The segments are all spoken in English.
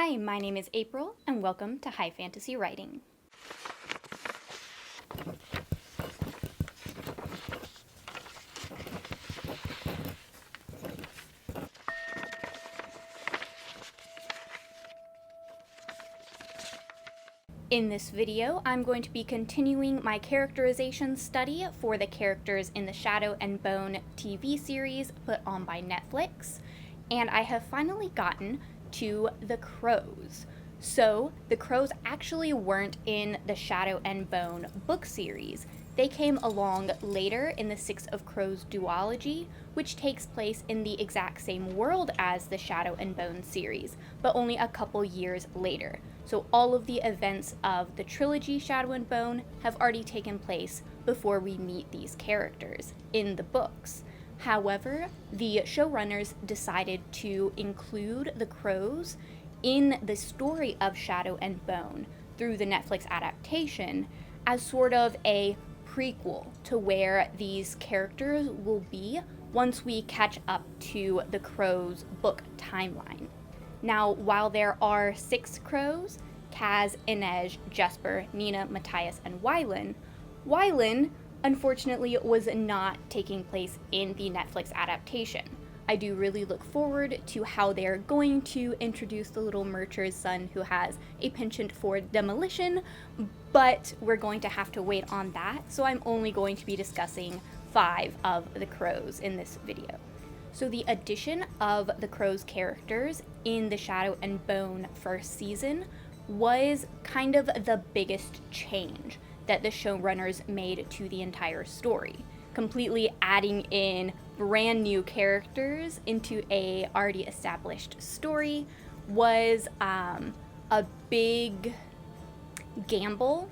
Hi, my name is April, and welcome to High Fantasy Writing. In this video, I'm going to be continuing my characterization study for the characters in the Shadow and Bone TV series put on by Netflix, and I have finally gotten to the crows. So, the crows actually weren't in the Shadow and Bone book series. They came along later in the Six of Crows duology, which takes place in the exact same world as the Shadow and Bone series, but only a couple years later. So all of the events of the trilogy Shadow and Bone have already taken place before we meet these characters in the books. However, the showrunners decided to include the crows in the story of Shadow and Bone through the Netflix adaptation as sort of a prequel to where these characters will be once we catch up to the crows' book timeline. Now, while there are 6 crows, Kaz, Inej, Jesper, Nina, Matthias, and Wylan unfortunately was not taking place in the Netflix adaptation. I do really look forward to how they're going to introduce the little Murcher's son who has a penchant for demolition, but we're going to have to wait on that, so I'm only going to be discussing 5 of the crows in this video. So the addition of the crows characters in the Shadow and Bone first season was kind of the biggest change that the showrunners made to the entire story. Completely adding in brand new characters into a already established story was a big gamble,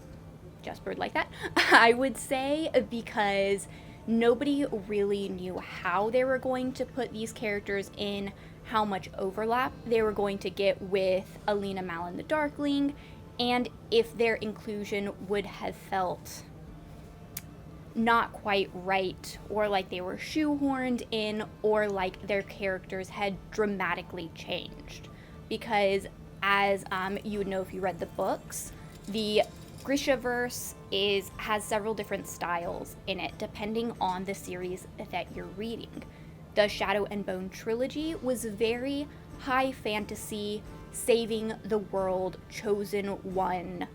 just word like that, I would say, because nobody really knew how they were going to put these characters in, how much overlap they were going to get with Alina, Malin the Darkling, and if their inclusion would have felt not quite right, or like they were shoehorned in, or like their characters had dramatically changed. Because as you would know if you read the books, the Grishaverse has several different styles in it depending on the series that you're reading. The Shadow and Bone trilogy was very high fantasy, saving the world, chosen one,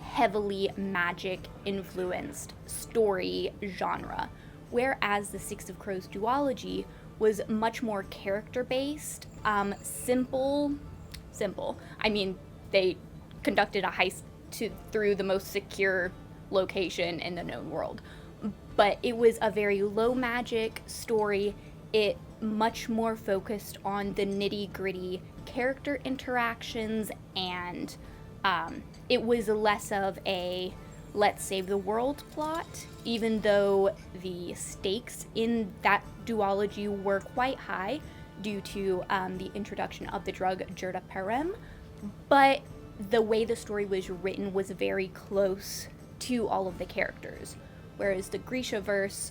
heavily magic influenced story genre, whereas the Six of Crows duology was much more character based, simple. I mean, they conducted a heist through the most secure location in the known world, but it was a very low magic story. It much more focused on the nitty gritty character interactions, and it was less of a let's save the world plot, even though the stakes in that duology were quite high due to the introduction of the drug Jertaparem, but the way the story was written was very close to all of the characters, whereas the Grishaverse,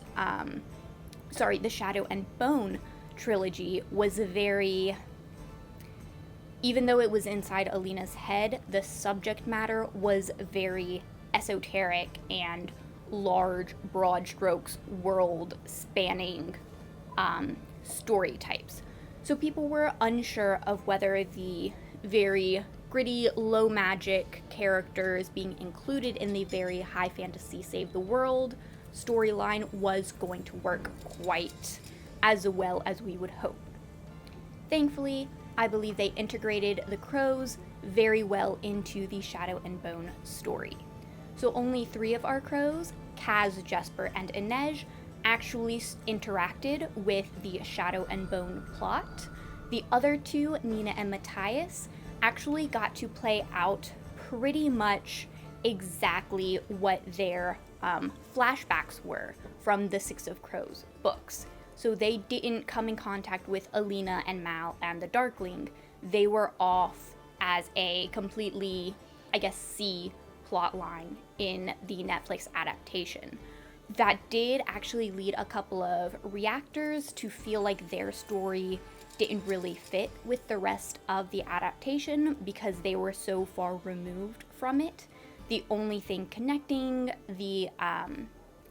the Shadow and Bone trilogy was very, even though it was inside Alina's head, the subject matter was very esoteric and large, broad strokes, world-spanning story types. So people were unsure of whether the very gritty, low magic characters being included in the very high fantasy save the world storyline was going to work quite as well as we would hope. Thankfully, I believe they integrated the crows very well into the Shadow and Bone story. So only 3 of our crows, Kaz, Jesper, and Inej, actually interacted with the Shadow and Bone plot. The other 2, Nina and Matthias, actually got to play out pretty much exactly what their flashbacks were from the Six of Crows books. So they didn't come in contact with Alina and Mal and the Darkling. They were off as a completely, C plot line in the Netflix adaptation. That did actually lead a couple of reactors to feel like their story didn't really fit with the rest of the adaptation because they were so far removed from it. The only thing connecting the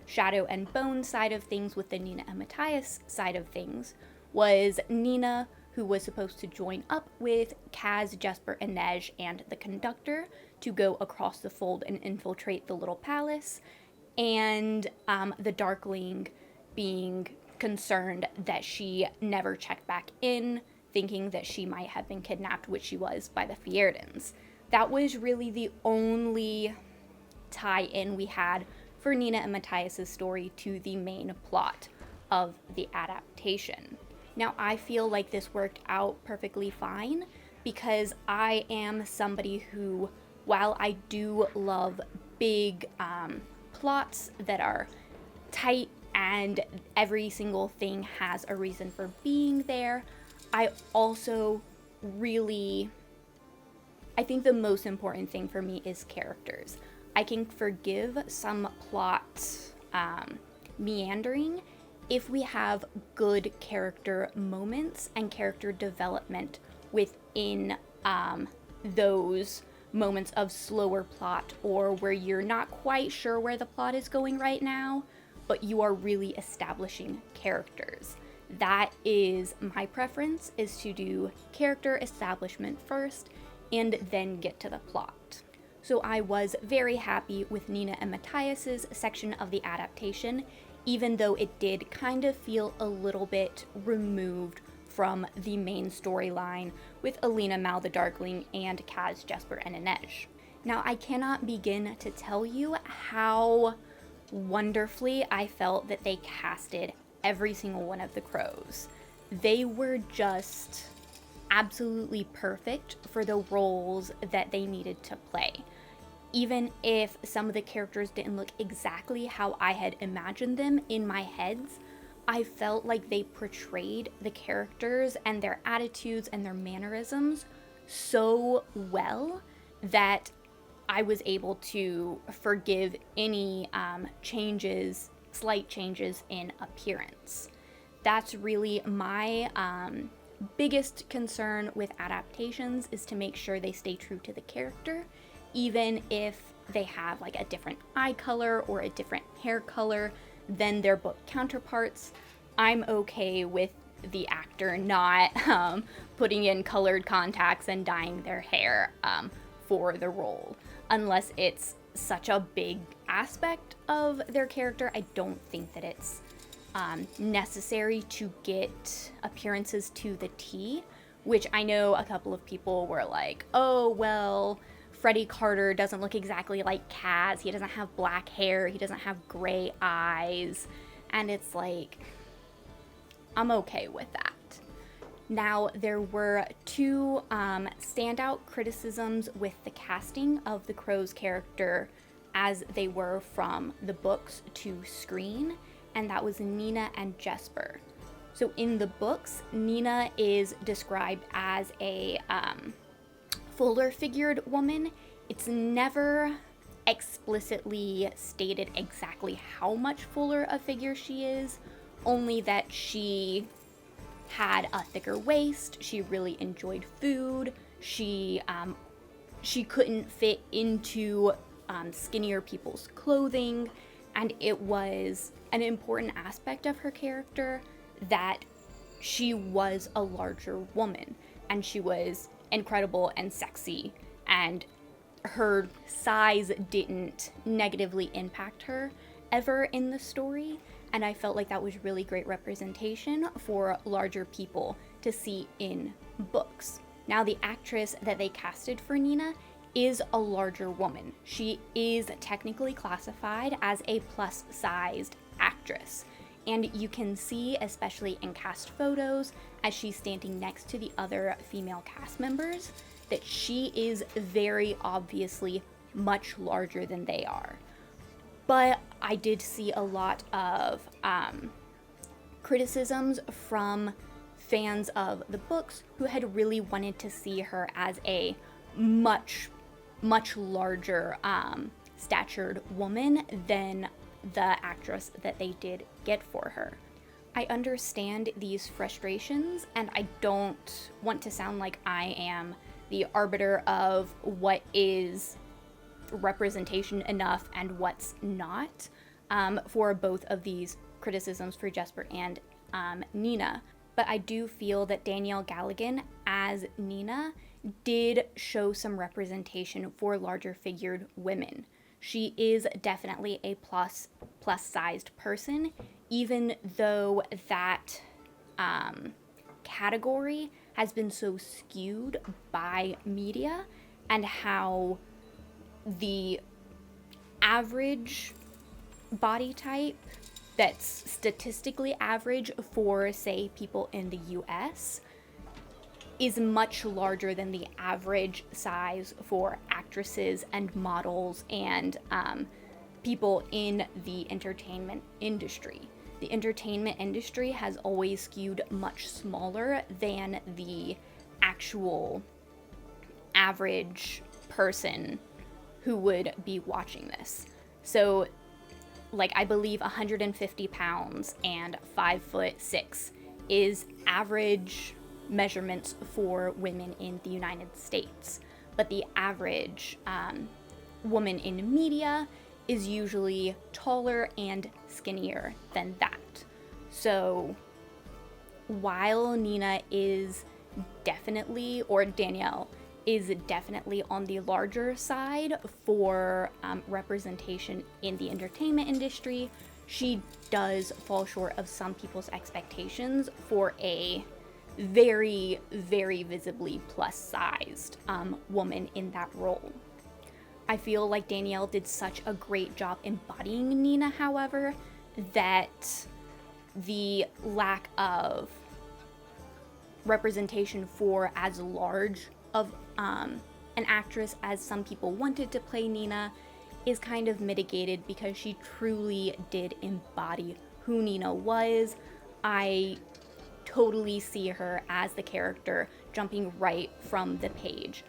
Shadow and Bone side of things with the Nina and Matthias side of things was Nina, who was supposed to join up with Kaz, Jesper, and Nej and the conductor to go across the fold and infiltrate the little palace, and the Darkling being concerned that she never checked back in, thinking that she might have been kidnapped, which she was, by the Fjerdans. That was really the only tie-in we had for Nina and Matthias' story to the main plot of the adaptation. Now, I feel like this worked out perfectly fine because I am somebody who, while I do love big plots that are tight and every single thing has a reason for being there, I also really, I think the most important thing for me is characters. I can forgive some plot meandering if we have good character moments and character development within those moments of slower plot, or where you're not quite sure where the plot is going right now, but you are really establishing characters. That is my preference, is to do character establishment first and then get to the plot. So I was very happy with Nina and Matthias' section of the adaptation, even though it did kind of feel a little bit removed from the main storyline with Alina, Mal the Darkling, and Kaz, Jesper, and Nej. Now, I cannot begin to tell you how wonderfully I felt that they casted every single one of the crows. They were just absolutely perfect for the roles that they needed to play. Even if some of the characters didn't look exactly how I had imagined them in my heads, I felt like they portrayed the characters and their attitudes and their mannerisms so well that I was able to forgive any slight changes in appearance. That's really my biggest concern with adaptations, is to make sure they stay true to the character, even if they have like a different eye color or a different hair color than their book counterparts. I'm okay with the actor not putting in colored contacts and dyeing their hair for the role. Unless it's such a big aspect of their character, I don't think that it's necessary to get appearances to the T, which I know a couple of people were like, oh, well, Freddie Carter doesn't look exactly like Kaz. He doesn't have black hair. He doesn't have gray eyes. And it's like, I'm okay with that. Now, there were two standout criticisms with the casting of the Crow's character as they were from the books to screen, and that was Nina and Jesper. So in the books, Nina is described as a fuller-figured woman. It's never explicitly stated exactly how much fuller a figure she is, only that she had a thicker waist, she really enjoyed food, she couldn't fit into skinnier people's clothing, and it was an important aspect of her character that she was a larger woman, and she was incredible and sexy, and her size didn't negatively impact her ever in the story, and I felt like that was really great representation for larger people to see in books. Now, the actress that they casted for Nina is a larger woman. She is technically classified as a plus-sized actress, and you can see, especially in cast photos, as she's standing next to the other female cast members, that she is very obviously much larger than they are. But I did see a lot of criticisms from fans of the books who had really wanted to see her as a much larger statured woman than the actress that they did get for her. I understand these frustrations, and I don't want to sound like I am the arbiter of what is representation enough and what's not, for both of these criticisms for Jesper and Nina. But I do feel that Danielle Galligan as Nina did show some representation for larger figured women. She is definitely a plus-sized person, even though that category has been so skewed by media and how the average body type that's statistically average for, say, people in the US is much larger than the average size for actresses and models and people in the entertainment industry. The entertainment industry has always skewed much smaller than the actual average person who would be watching this. So, like, I believe 150 pounds and 5'6" is average measurements for women in the United States. But the average woman in media is usually taller and skinnier than that. So while Nina is definitely, or Danielle is definitely on the larger side for representation in the entertainment industry, she does fall short of some people's expectations for a very, very visibly plus-sized woman in that role. I feel like Danielle did such a great job embodying Nina, however, that the lack of representation for as large of an actress as some people wanted to play Nina is kind of mitigated because she truly did embody who Nina was. I totally see her as the character jumping right from the page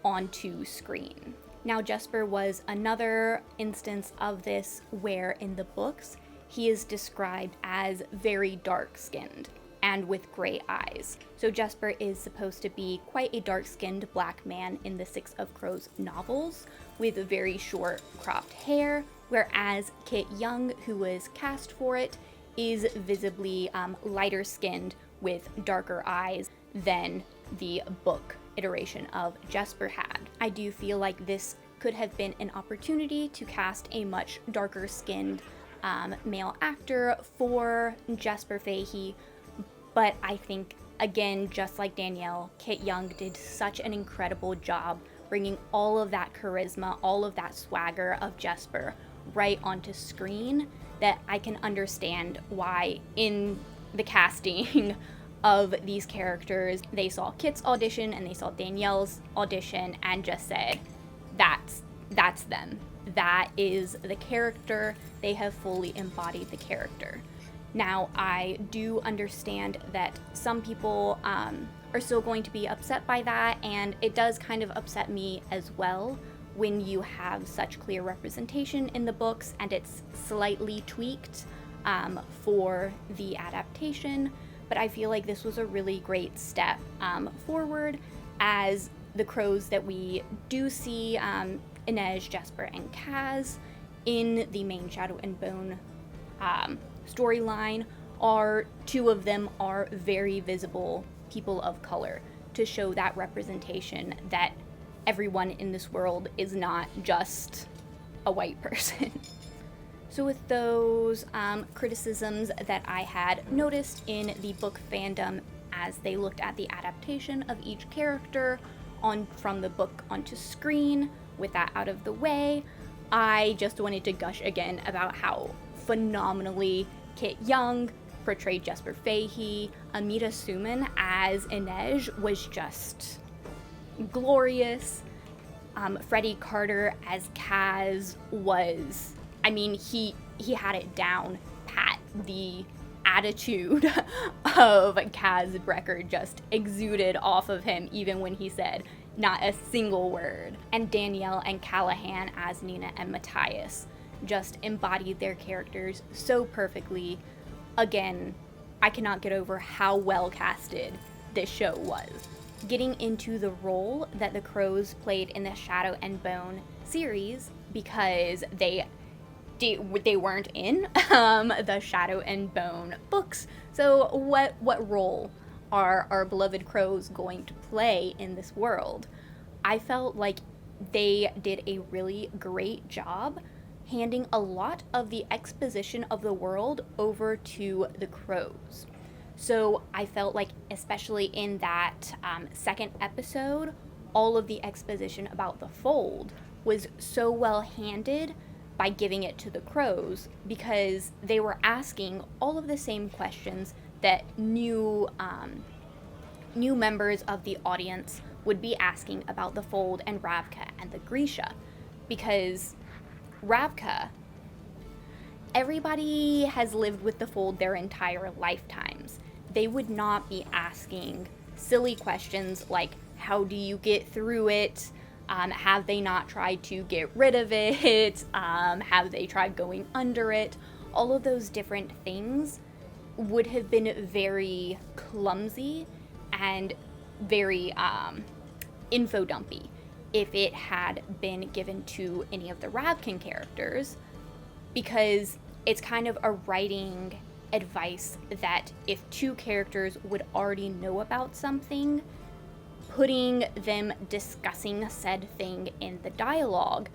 onto screen. Now, Jesper was another instance of this where in the books he is described as very dark-skinned and with gray eyes. So Jesper is supposed to be quite a dark-skinned black man in the Six of Crows novels with very short cropped hair, whereas Kit Young, who was cast for it, is visibly lighter skinned with darker eyes than the book iteration of Jesper had. I do feel like this could have been an opportunity to cast a much darker skinned male actor for Jesper Fahey, but I think, again, just like Danielle, Kit Young did such an incredible job bringing all of that charisma, all of that swagger of Jesper right onto screen that I can understand why in the casting of these characters, they saw Kit's audition and they saw Danielle's audition and just said, that's them. That is the character. They have fully embodied the character. Now, I do understand that some people are still going to be upset by that, and it does kind of upset me as well when you have such clear representation in the books and it's slightly tweaked for the adaptation. But I feel like this was a really great step forward, as the crows that we do see, Inej, Jesper, and Kaz, in the main Shadow and Bone storyline, two of them are very visible people of color to show that representation that everyone in this world is not just a white person. So with those criticisms that I had noticed in the book fandom as they looked at the adaptation of each character from the book onto screen, with that out of the way, I just wanted to gush again about how phenomenally Kit Young portrayed Jesper Fahey. Amita Suman as Inej was just glorious. Freddie Carter as Kaz was, I mean, he had it down pat. The attitude of Kaz Brecker just exuded off of him, even when he said not a single word. And Danielle and Callahan as Nina and Matthias just embodied their characters so perfectly. Again, I cannot get over how well casted this show was. Getting into the role that the crows played in the Shadow and Bone series, because they weren't in the Shadow and Bone books. So what role are our beloved crows going to play in this world? I felt like they did a really great job handing a lot of the exposition of the world over to the crows. So I felt like, especially in that second episode, all of the exposition about the fold was so well handed by giving it to the crows, because they were asking all of the same questions that new members of the audience would be asking about the fold and Ravka and the Grisha. Because Ravka, everybody has lived with the fold their entire lifetimes. They would not be asking silly questions like, how do you get through it? Have they not tried to get rid of it? Have they tried going under it? All of those different things would have been very clumsy and very info dumpy if it had been given to any of the Ravkan characters, because it's kind of a writing advice that if two characters would already know about something, putting them discussing said thing in the dialogue,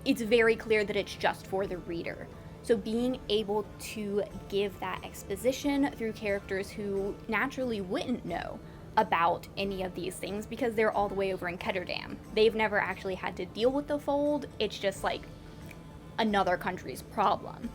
it's very clear that it's just for the reader. So being able to give that exposition through characters who naturally wouldn't know about any of these things because they're all the way over in Ketterdam. They've never actually had to deal with the fold. It's just like another country's problem.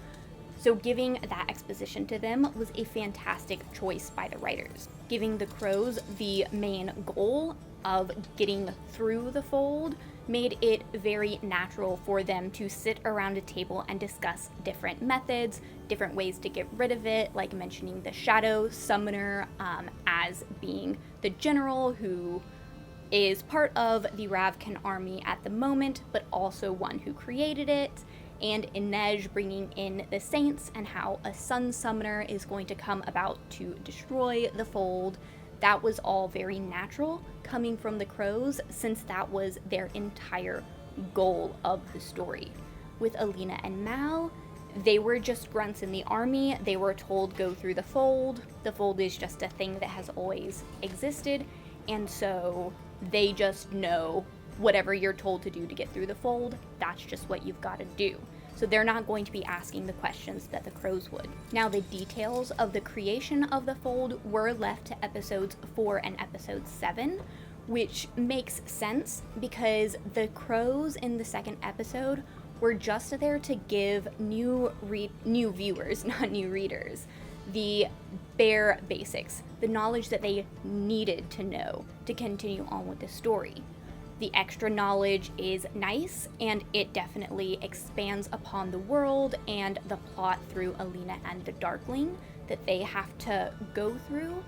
So giving that exposition to them was a fantastic choice by the writers. Giving the crows the main goal of getting through the fold made it very natural for them to sit around a table and discuss different methods, different ways to get rid of it, like mentioning the Shadow Summoner as being the general who is part of the Ravkan army at the moment, but also one who created it, and Inej bringing in the Saints and how a Sun Summoner is going to come about to destroy the fold. That was all very natural coming from the crows, since that was their entire goal of the story. With Alina and Mal, they were just grunts in the army. They were told go through the fold. The fold is just a thing that has always existed, and so they just know whatever you're told to do to get through the fold, that's just what you've got to do. So they're not going to be asking the questions that the crows would. Now, the details of the creation of the fold were left to episodes 4 and episode 7, which makes sense because the crows in the second episode were just there to give new viewers, not new readers, the bare basics, the knowledge that they needed to know to continue on with the story. The extra knowledge is nice, and it definitely expands upon the world and the plot through Alina and the Darkling that they have to go through,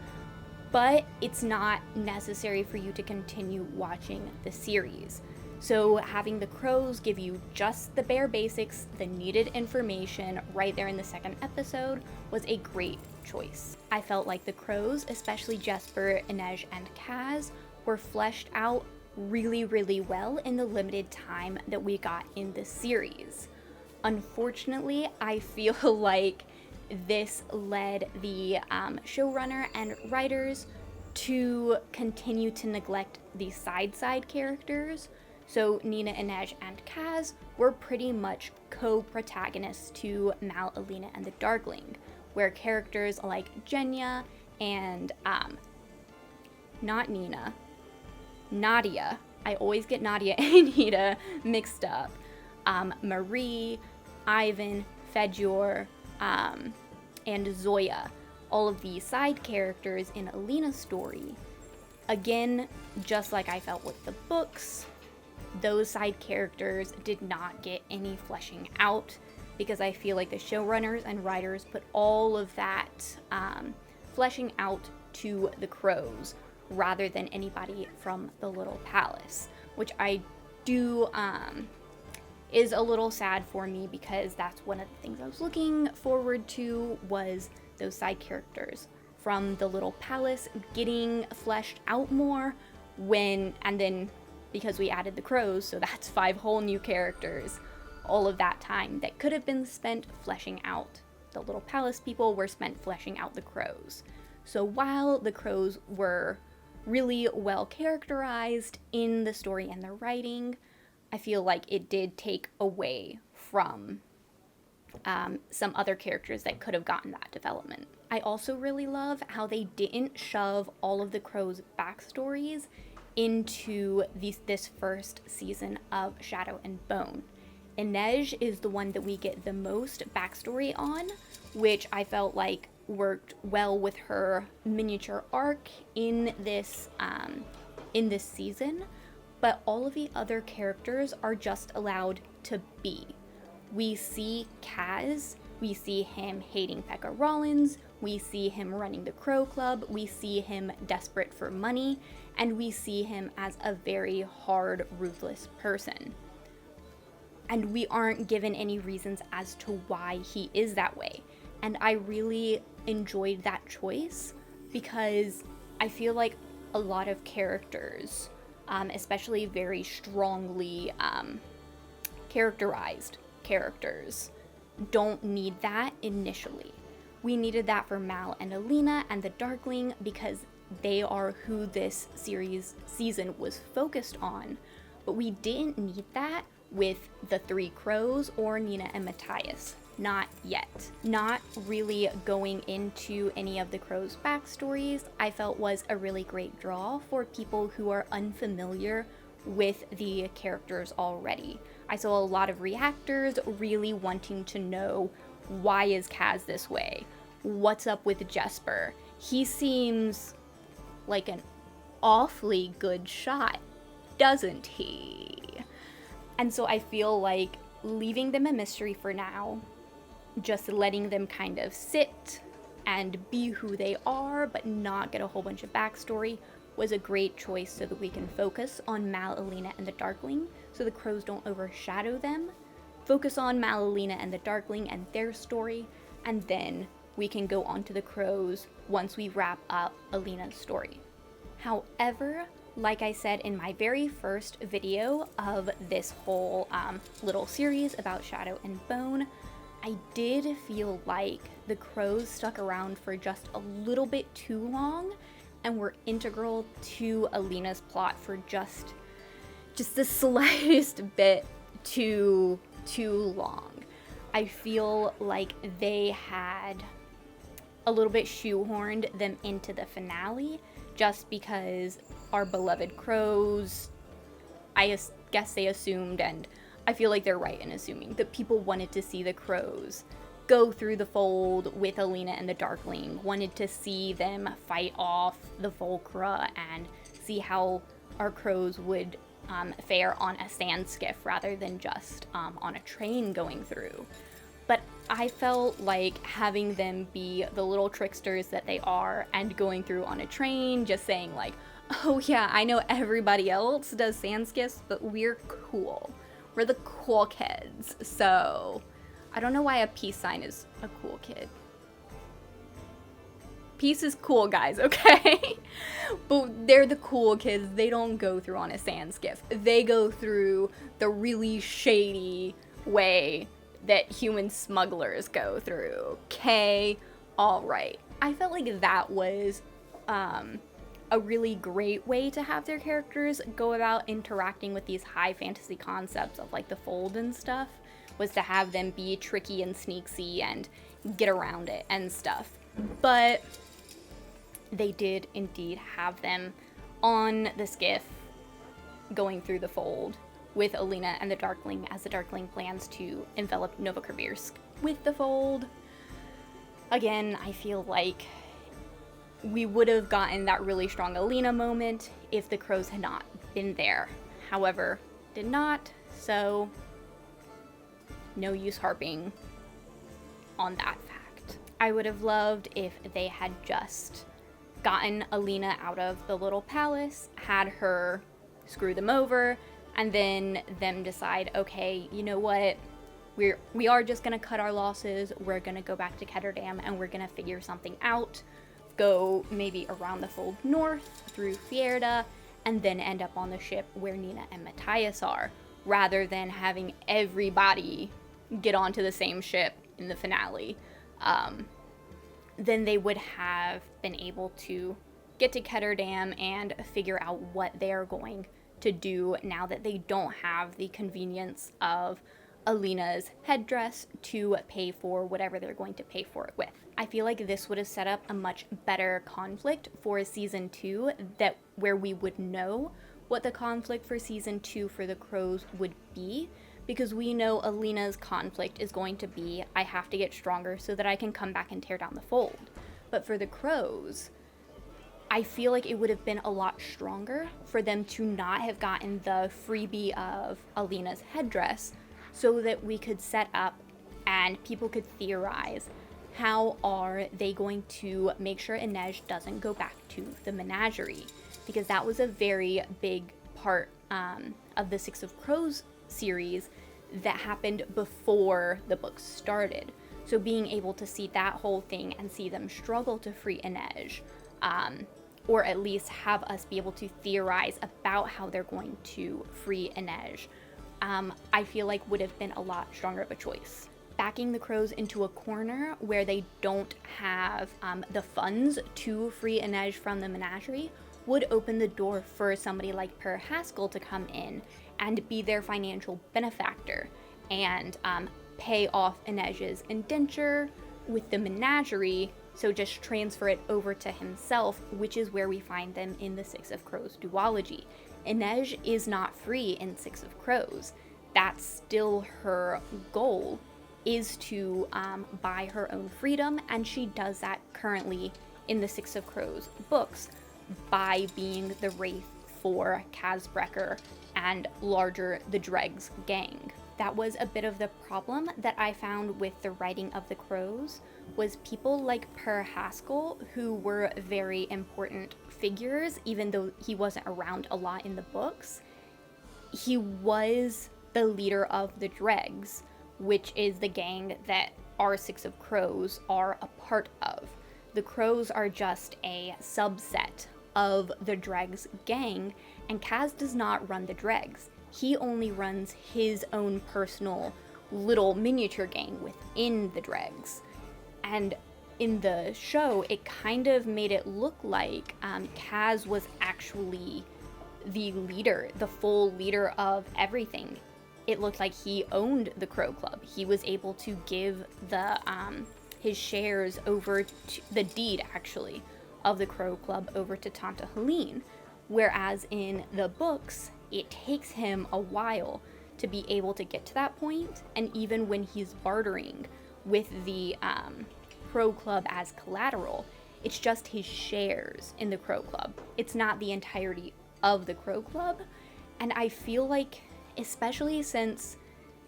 but it's not necessary for you to continue watching the series. So having the crows give you just the bare basics, the needed information right there in the second episode was a great choice. I felt like the crows, especially Jesper, Inej, and Kaz, were fleshed out really, really well in the limited time that we got in the series. Unfortunately, I feel like this led the showrunner and writers to continue to neglect the side characters. So Nina, Inej, and Kaz were pretty much co-protagonists to Mal, Alina, and the Darkling, where characters like Jenya and not Nina, Nadia, I always get Nadia and Nita mixed up, Marie, Ivan, Fedor, and Zoya, all of the side characters in Alina's story. Again, just like I felt with the books, those side characters did not get any fleshing out because I feel like the showrunners and writers put all of that fleshing out to the crows rather than anybody from the Little Palace, which I do is a little sad for me because that's one of the things I was looking forward to, was those side characters from the little palace getting fleshed out more and then because we added the crows, so that's 5 whole new characters. All of that time that could have been spent fleshing out the little palace people were spent fleshing out the crows. So while the crows were really well characterized in the story and the writing, I feel like it did take away from some other characters that could have gotten that development. I also really love how they didn't shove all of the crows' backstories into this first season of Shadow and Bone. Inej is the one that we get the most backstory on, which I felt like worked well with her miniature arc in this season, but all of the other characters are just allowed to be. We see Kaz, we see him hating Pekka Rollins, we see him running the Crow Club, we see him desperate for money, and we see him as a very hard, ruthless person. And we aren't given any reasons as to why he is that way. And I really enjoyed that choice because I feel like a lot of characters, especially very strongly characterized characters, don't need that initially. We needed that for Mal and Alina and the Darkling because they are who this season was focused on, but we didn't need that with the 3 crows or Nina and Matthias. Not yet. Not really going into any of the crows' backstories, I felt was a really great draw for people who are unfamiliar with the characters already. I saw a lot of reactors really wanting to know, why is Kaz this way? What's up with Jesper? He seems like an awfully good shot, doesn't he? And so I feel like leaving them a mystery for now, just letting them kind of sit and be who they are, but not get a whole bunch of backstory, was a great choice so that we can focus on Mal, Alina, and the Darkling, so the crows don't overshadow them. Focus on Mal, Alina, and the Darkling and their story, and then we can go on to the crows once we wrap up Alina's story. However, like I said in my very first video of this whole little series about Shadow and Bone, I did feel like the crows stuck around for just a little bit too long and were integral to Alina's plot for just the slightest bit too long. I feel like they had a little bit shoehorned them into the finale just because our beloved crows, I guess they assumed, and I feel like they're right in assuming, that people wanted to see the crows go through the fold with Alina and the Darkling, wanted to see them fight off the Volcra and see how our crows would fare on a sand skiff rather than just on a train going through. But I felt like having them be the little tricksters that they are and going through on a train, just saying like, oh yeah, I know everybody else does sand skiffs, but we're cool. We're the cool kids. So I don't know why a peace sign is a cool kid. Peace is cool, guys, okay? But they're the cool kids. They don't go through on a sand skiff. They go through the really shady way that human smugglers go through, okay? All right. I felt like that was a really great way to have their characters go about interacting with these high fantasy concepts of like the fold and stuff, was to have them be tricky and sneaky and get around it and stuff. But they did indeed have them on the skiff going through the fold with Alina and the Darkling as the Darkling plans to envelop Novosibirsk with the fold. Again, I feel like we would have gotten that really strong Alina moment if the crows had not been there. However, did not, so no use harping on that fact. I would have loved if they had just gotten Alina out of the little palace, had her screw them over, and then them decide, okay, you know what, we are just gonna cut our losses. We're gonna go back to Ketterdam and we're gonna figure something out. Go maybe around the Fold North through Fjerda, and then end up on the ship where Nina and Matthias are, rather than having everybody get onto the same ship in the finale. Then they would have been able to get to Ketterdam and figure out what they're going to do now that they don't have the convenience of Alina's headdress to pay for whatever they're going to pay for it with. I feel like this would have set up a much better conflict for season 2, where we would know what the conflict for season 2 for the Crows would be, because we know Alina's conflict is going to be, I have to get stronger so that I can come back and tear down the Fold. But for the Crows, I feel like it would have been a lot stronger for them to not have gotten the freebie of Alina's headdress, so that we could set up and people could theorize, how are they going to make sure Inej doesn't go back to the menagerie? Because that was a very big part of the Six of Crows series that happened before the book started. So being able to see that whole thing and see them struggle to free Inej, or at least have us be able to theorize about how they're going to free Inej, I feel like would have been a lot stronger of a choice. Backing the Crows into a corner where they don't have the funds to free Inej from the menagerie would open the door for somebody like Per Haskell to come in and be their financial benefactor and pay off Inej's indenture with the menagerie, so just transfer it over to himself, which is where we find them in the Six of Crows duology. Inej is not free in Six of Crows. That's still her goal, is to buy her own freedom, and she does that currently in the Six of Crows books by being the wraith for Kazbrecker and larger the Dregs gang. That was a bit of the problem that I found with the writing of the Crows, was people like Per Haskell, who were very important figures, even though he wasn't around a lot in the books. He was the leader of the Dregs, which is the gang that our Six of Crows are a part of. The Crows are just a subset of the Dregs gang, and Kaz does not run the Dregs. He only runs his own personal little miniature gang within the Dregs. And in the show, it kind of made it look like Kaz was actually the leader, the full leader of everything. It looked like he owned the Crow Club. He was able to give the his shares over to the deed, actually, of the Crow Club over to Tanta Helene. Whereas in the books, it takes him a while to be able to get to that point, and even when he's bartering with the Crow Club as collateral, it's just his shares in the Crow Club. It's not the entirety of the Crow Club, and I feel like, especially since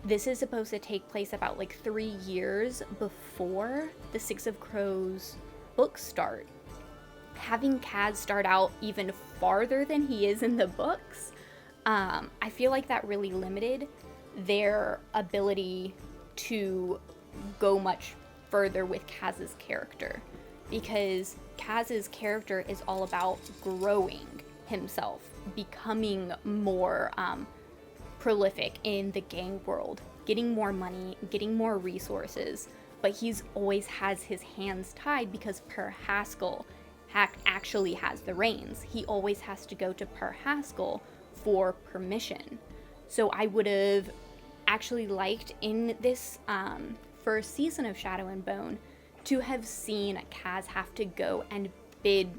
this is supposed to take place about like 3 years before the Six of Crows books start, having Kaz start out even farther than he is in the books, I feel like that really limited their ability to go much further with Kaz's character, because Kaz's character is all about growing himself, becoming more prolific in the gang world, getting more money, getting more resources, but he's always has his hands tied because Per Haskell actually has the reins. He always has to go to Per Haskell for permission. So I would have actually liked in this first season of Shadow and Bone to have seen Kaz have to go and bid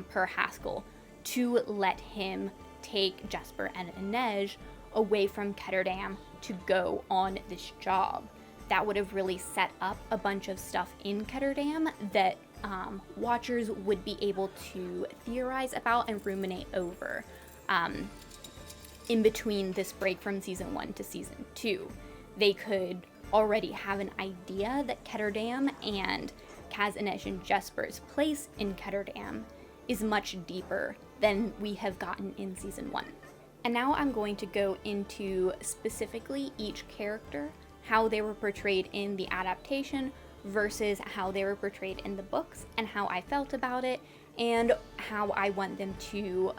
Per Haskell to let him take Jesper and Inej away from Ketterdam to go on this job. That would have really set up a bunch of stuff in Ketterdam that watchers would be able to theorize about and ruminate over in between this break from season 1 to season 2. They could already have an idea that Ketterdam and Kaz, Inej, and Jesper's place in Ketterdam is much deeper than we have gotten in season 1. And now I'm going to go into specifically each character how they were portrayed in the adaptation versus how they were portrayed in the books, and how I felt about it, and how I want them to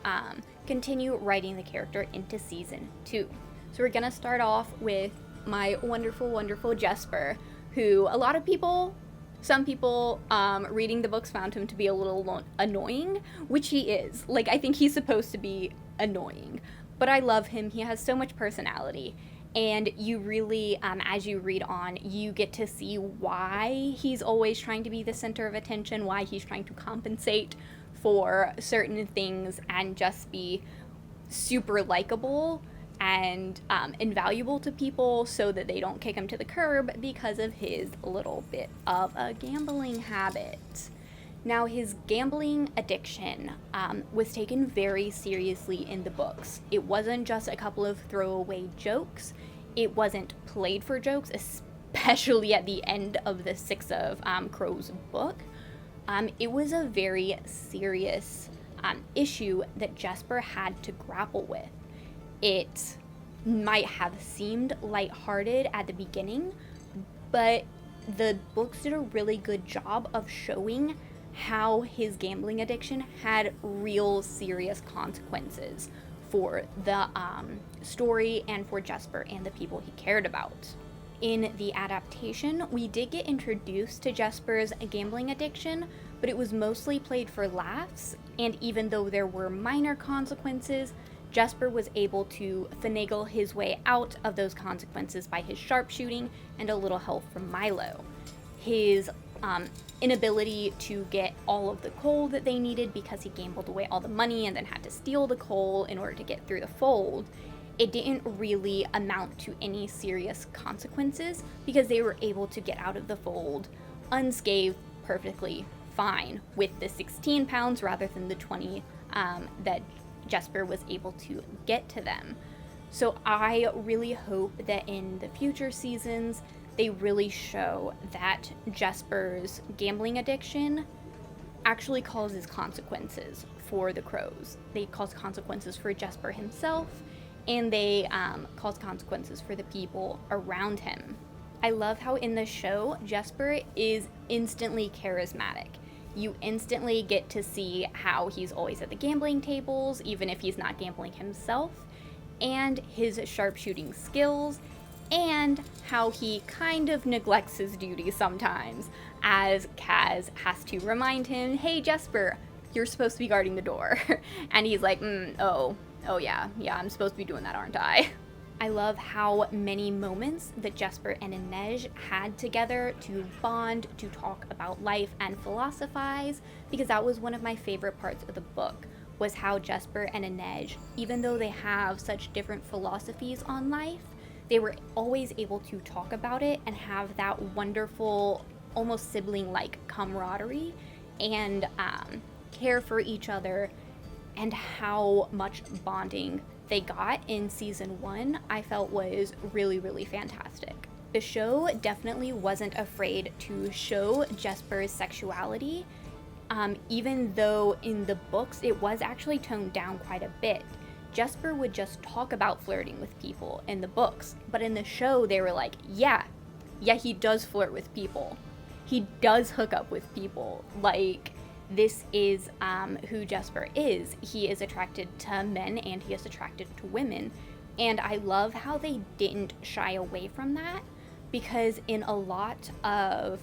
continue writing the character into season 2. So we're gonna start off with my wonderful, wonderful Jesper, who some people reading the books found him to be a little annoying, which he is. Like, I think he's supposed to be annoying, but I love him. He has so much personality, and you really, as you read on, you get to see why he's always trying to be the center of attention, why he's trying to compensate for certain things and just be super likable and invaluable to people so that they don't kick him to the curb because of his little bit of a gambling habit. Now, his gambling addiction was taken very seriously in the books. It wasn't just a couple of throwaway jokes. It wasn't played for jokes, especially at the end of the Six of Crows book. It was a very serious issue that Jesper had to grapple with. It might have seemed lighthearted at the beginning, but the books did a really good job of showing how his gambling addiction had real serious consequences for the story and for Jesper and the people he cared about. In the adaptation, we did get introduced to Jesper's gambling addiction, but it was mostly played for laughs, and even though there were minor consequences, Jesper was able to finagle his way out of those consequences by his sharpshooting and a little help from Milo. His inability to get all of the coal that they needed because he gambled away all the money and then had to steal the coal in order to get through the fold, it didn't really amount to any serious consequences because they were able to get out of the fold unscathed, perfectly fine, with the 16 pounds rather than the 20 that Jesper was able to get to them. So I really hope that in the future seasons they really show that Jesper's gambling addiction actually causes consequences for the Crows. They cause consequences for Jesper himself, and they cause consequences for the people around him. I love how in the show, Jesper is instantly charismatic. You instantly get to see how he's always at the gambling tables, even if he's not gambling himself, and his sharpshooting skills, and how he kind of neglects his duty sometimes, as Kaz has to remind him, hey Jesper, you're supposed to be guarding the door. And he's like, oh yeah, I'm supposed to be doing that, aren't I? I love how many moments that Jesper and Inej had together to bond, to talk about life and philosophize, because that was one of my favorite parts of the book, was how Jesper and Inej, even though they have such different philosophies on life, they were always able to talk about it and have that wonderful, almost sibling-like camaraderie and care for each other, and how much bonding they got in season 1, I felt was really, really fantastic. The show definitely wasn't afraid to show Jesper's sexuality, even though in the books it was actually toned down quite a bit. Jesper would just talk about flirting with people in the books, but in the show they were like, yeah, he does flirt with people. He does hook up with people. Like, this is who Jesper is. He is attracted to men and he is attracted to women. And I love how they didn't shy away from that, because in a lot of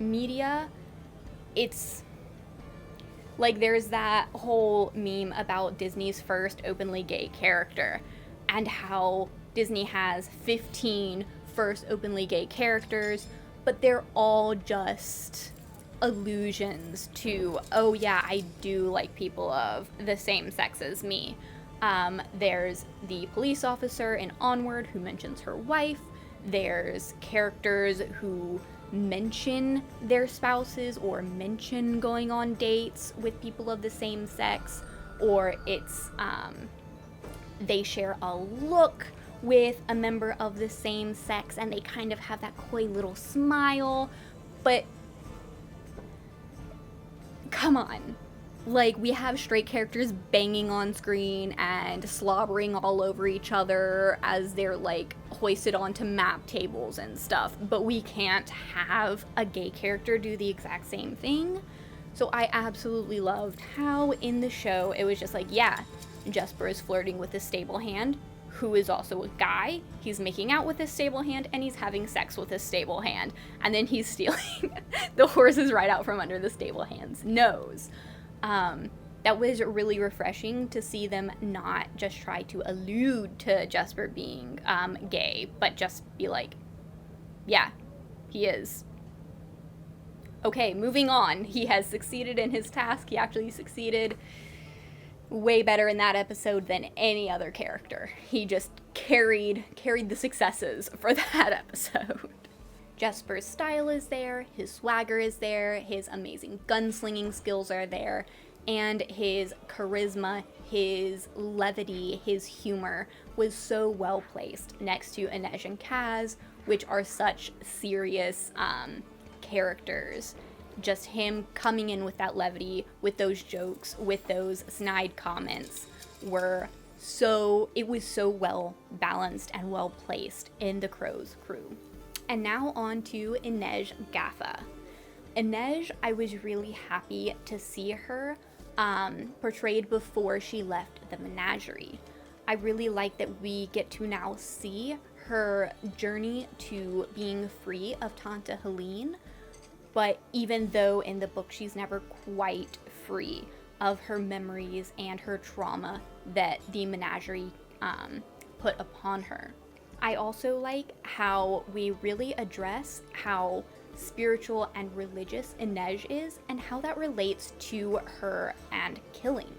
media, it's like there's that whole meme about Disney's first openly gay character and how Disney has 15 first openly gay characters, but they're all just allusions to, oh yeah, I do like people of the same sex as me. There's the police officer in Onward who mentions her wife. There's characters who mention their spouses or mention going on dates with people of the same sex, or it's they share a look with a member of the same sex and they kind of have that coy little smile. But come on, Like, we have straight characters banging on screen and slobbering all over each other as they're, like, hoisted onto map tables and stuff, but we can't have a gay character do the exact same thing. So I absolutely loved how in the show it was just like, yeah, Jesper is flirting with a stable hand, who is also a guy. He's making out with his stable hand, and he's having sex with his stable hand, and then he's stealing the horses right out from under the stable hand's nose. That was really refreshing to see them not just try to allude to Jesper being gay, but just be like, yeah, he is. Okay, moving on. He has succeeded in his task. He actually succeeded way better in that episode than any other character. He just carried the successes for that episode. Jesper's style is there, his swagger is there, his amazing gunslinging skills are there, and his charisma, his levity, his humor was so well placed next to Inej and Kaz, which are such serious characters. Just him coming in with that levity, with those jokes, with those snide comments, it was so well balanced and well placed in the Crow's crew. And now on to Inej Gaffa. Inej, I was really happy to see her portrayed before she left the menagerie. I really like that we get to now see her journey to being free of Tante Helene, but even though in the book she's never quite free of her memories and her trauma that the menagerie put upon her. I also like how we really address how spiritual and religious Inej is and how that relates to her and killing.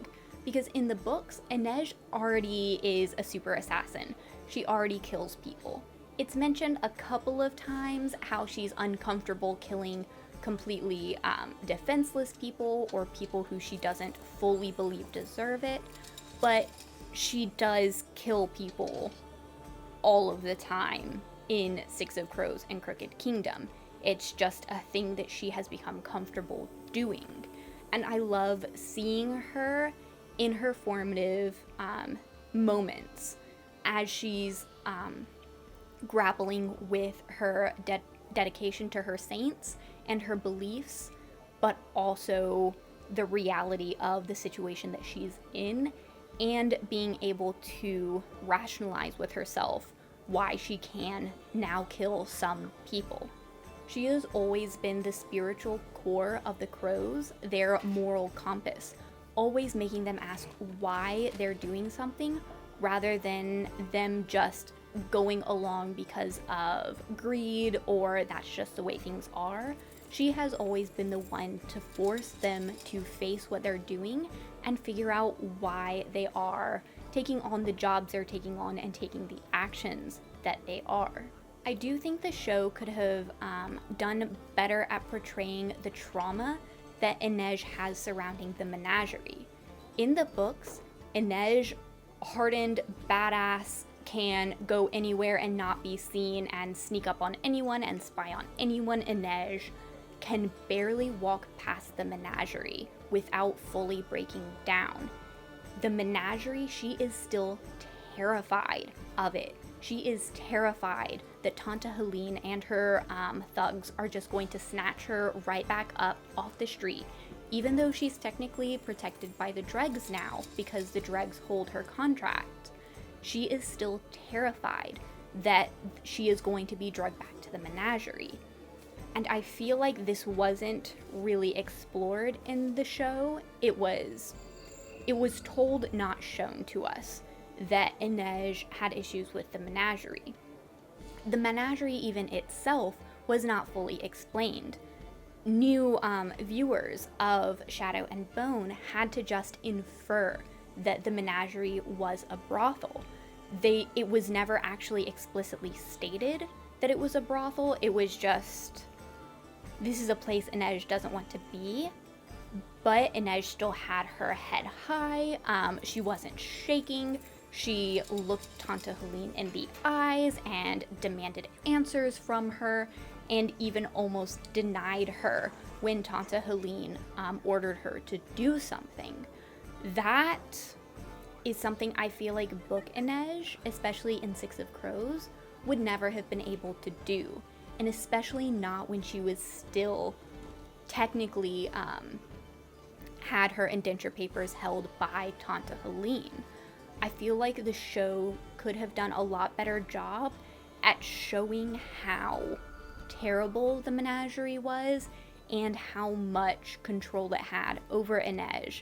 Because in the books, Inej already is a super assassin. She already kills people. It's mentioned a couple of times how she's uncomfortable killing completely defenseless people or people who she doesn't fully believe deserve it, but she does kill people all of the time in Six of Crows and Crooked Kingdom. It's just a thing that she has become comfortable doing. And I love seeing her in her formative moments as she's grappling with her dedication to her saints and her beliefs, but also the reality of the situation that she's in, and being able to rationalize with herself why she can now kill some people. She has always been the spiritual core of the Crows, their moral compass, always making them ask why they're doing something rather than them just going along because of greed or that's just the way things are. She has always been the one to force them to face what they're doing and figure out why they are taking on the jobs they're taking on and taking the actions that they are. I do think the show could have done better at portraying the trauma that Inej has surrounding the menagerie. In the books, Inej, hardened, badass, can go anywhere and not be seen and sneak up on anyone and spy on anyone. Inej can barely walk past the menagerie without fully breaking down. The menagerie, she is still terrified of it. She is terrified that Tante Helene and her thugs are just going to snatch her right back up off the street, even though she's technically protected by the dregs now because the dregs hold her contract. She is still terrified that she is going to be drugged back to the menagerie. And I feel like this wasn't really explored in the show. It was told, not shown to us, that Inej had issues with the menagerie. The menagerie even itself was not fully explained. New viewers of Shadow and Bone had to just infer that the menagerie was a brothel. It was never actually explicitly stated that it was a brothel. It was just, this is a place Inej doesn't want to be. But Inej still had her head high. She wasn't shaking. She looked Tante Helene in the eyes and demanded answers from her, and even almost denied her when Tante Helene ordered her to do something. That is something I feel like Book Inej, especially in Six of Crows, would never have been able to do. And especially not when she was still technically had her indenture papers held by Tante Helene. I feel like the show could have done a lot better job at showing how terrible the menagerie was and how much control it had over Inej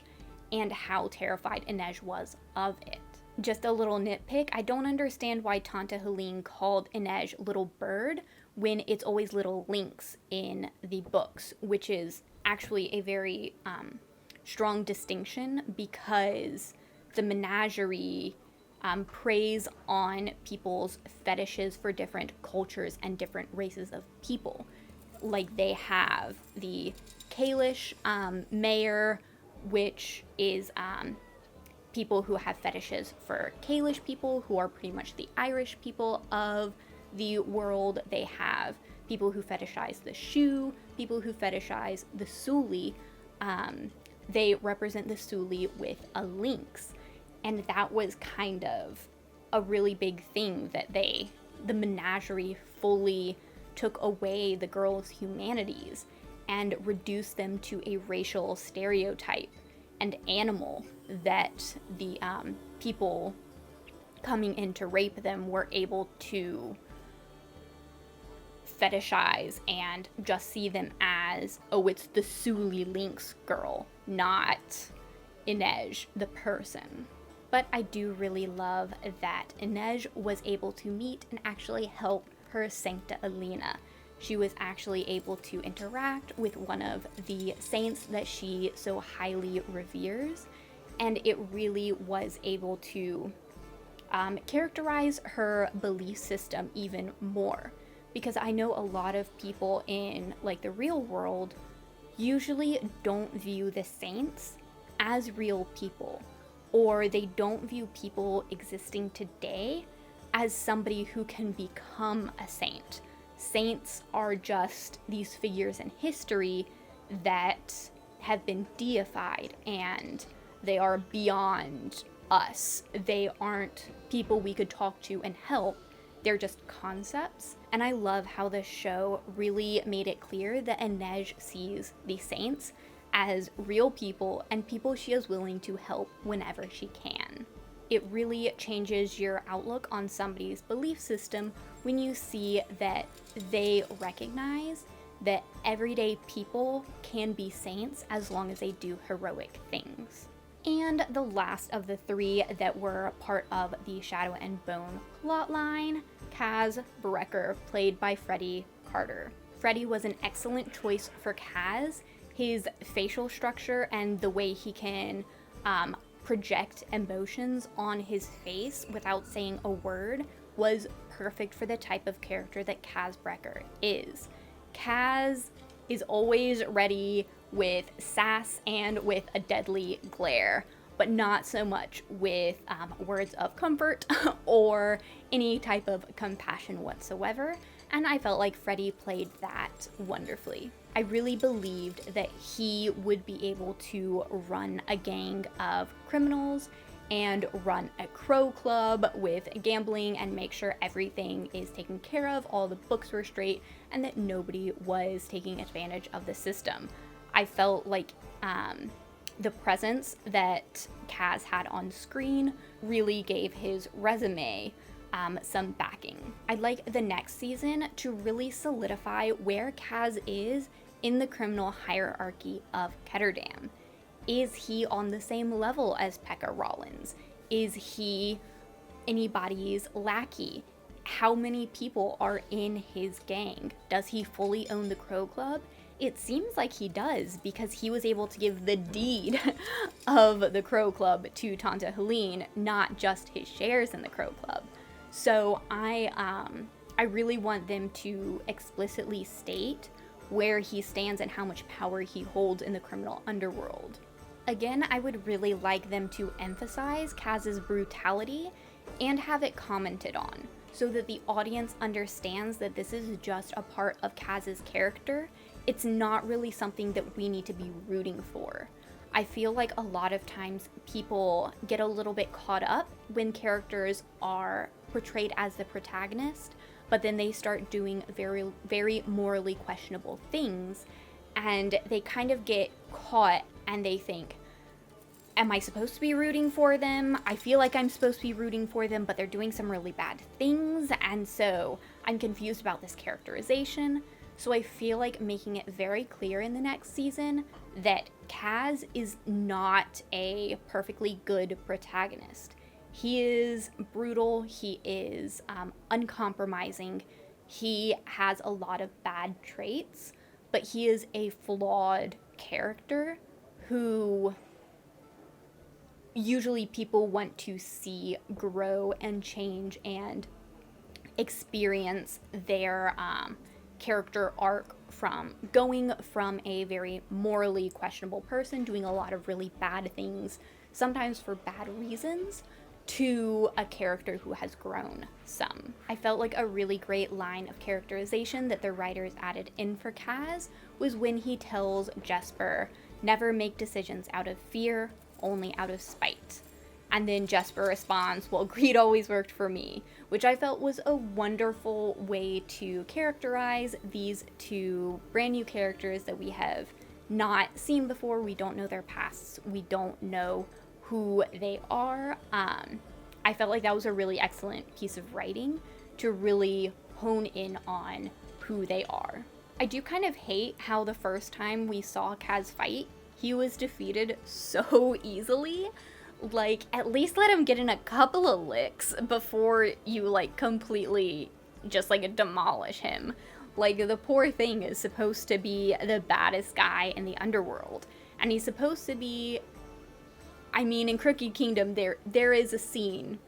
and how terrified Inej was of it. Just a little nitpick, I don't understand why Tante Helene called Inej Little Bird when it's always Little Lynx in the books, which is actually a very strong distinction because the menagerie preys on people's fetishes for different cultures and different races of people. Like they have the Kalish mayor, which is people who have fetishes for Kalish people, who are pretty much the Irish people of the world. They have people who fetishize the shoe, people who fetishize the Suli. They represent the Suli with a lynx. And that was kind of a really big thing that the menagerie fully took away the girls' humanities and reduced them to a racial stereotype and animal that the people coming in to rape them were able to fetishize and just see them as, oh, it's the Suli Lynx girl, not Inej, the person. But I do really love that Inej was able to meet and actually help her Sancta Elena. She was actually able to interact with one of the saints that she so highly reveres, and it really was able to characterize her belief system even more. Because I know a lot of people in like the real world usually don't view the saints as real people, or they don't view people existing today as somebody who can become a saint. Saints are just these figures in history that have been deified and they are beyond us. They aren't people we could talk to and help. They're just concepts. And I love how the show really made it clear that Inej sees the saints as real people and people she is willing to help whenever she can. It really changes your outlook on somebody's belief system when you see that they recognize that everyday people can be saints as long as they do heroic things. And the last of the three that were part of the Shadow and Bone plotline, Kaz Brecker, played by Freddie Carter. Freddie was an excellent choice for Kaz. His facial structure and the way he can project emotions on his face without saying a word was perfect for the type of character that Kaz Brecker is. Kaz is always ready with sass and with a deadly glare, but not so much with words of comfort or any type of compassion whatsoever. And I felt like Freddie played that wonderfully. I really believed that he would be able to run a gang of criminals and run a crow club with gambling and make sure everything is taken care of, all the books were straight, and that nobody was taking advantage of the system. I felt like the presence that Kaz had on screen really gave his resume some backing. I'd like the next season to really solidify where Kaz is in the criminal hierarchy of Ketterdam. Is he on the same level as Pekka Rollins? Is he anybody's lackey? How many people are in his gang? Does he fully own the Crow Club? It seems like he does, because he was able to give the deed of the Crow Club to Tante Helene, not just his shares in the Crow Club. So I really want them to explicitly state where he stands and how much power he holds in the criminal underworld. Again, I would really like them to emphasize Kaz's brutality and have it commented on, so that the audience understands that this is just a part of Kaz's character. It's not really something that we need to be rooting for. I feel like a lot of times people get a little bit caught up when characters are portrayed as the protagonist, but then they start doing very, very morally questionable things, and they kind of get caught and they think, am I supposed to be rooting for them? I feel like I'm supposed to be rooting for them, but they're doing some really bad things, and so I'm confused about this characterization. So I feel like making it very clear in the next season that Kaz is not a perfectly good protagonist. He is brutal, he is uncompromising, he has a lot of bad traits, but he is a flawed character who usually people want to see grow and change and experience their character arc from going from a very morally questionable person doing a lot of really bad things, sometimes for bad reasons, to a character who has grown some. I felt like a really great line of characterization that the writers added in for Kaz was when he tells Jesper, never make decisions out of fear, only out of spite. And then Jesper responds, well, greed always worked for me, which I felt was a wonderful way to characterize these two brand new characters that we have not seen before. We don't know their pasts. We don't know who they are. I felt like that was a really excellent piece of writing to really hone in on who they are. I do kind of hate how the first time we saw Kaz fight, he was defeated so easily. Like, at least let him get in a couple of licks before you, like, completely just, like, demolish him. Like, the poor thing is supposed to be the baddest guy in the underworld. And he's supposed to be... I mean, in Crooked Kingdom, there is a scene